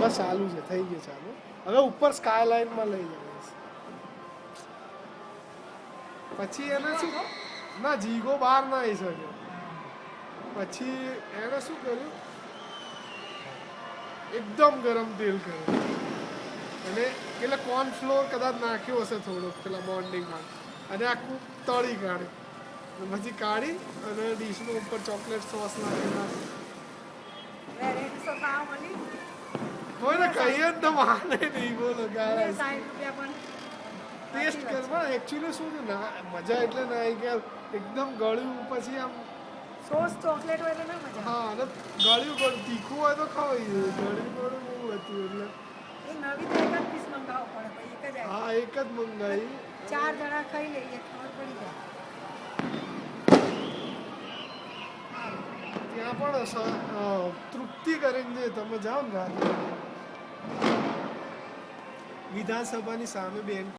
બસ ચાલુ છે, થઈ ગયું ચાલુ. હવે ઉપર સ્કાયલાઇનમાં લઈ જઈશ. પછી એને શું, ના જીગો બહાર ના આવી શક્યો. પછી એને શું કર્યું, એકદમ ગરમ તેલ કર્યું અને એટલે કોર્નફ્લોર કદાચ નાખ્યો હશે થોડોક પેલા બોન્ડિંગમાં, અને આખું તળી કાઢ્યું. પછી કાઢી અને ડીશનો ઉપર ચોકલેટ સોસ નાખી. કોઈને કહીએ જ તો માને નહીં. બોલો ટેસ્ટ કરવા એકચ્યુઅલી શું છે ના મજા એટલે ના આવી કે એકદમ ગળ્યું પછી આમ સોસ ચોકલેટ હોય તો ના મજા. હા, અને ગળ્યું તીખું હોય તો ખવાઈ જાય. ગળ્યું બહુ હતું એટલે એ નવી તો એક જ પીસ મંગાવવો પડે, પછી એક જ આવી. હા, એક જ મંગાવી. 4 જણા ખાઈ લઈએ, ખબર પડી જાય. ત્યાં પણ તૃપ્તિ કરીને તમે જાઓ ને રાત્રે વિધાનસભાની સામે બેન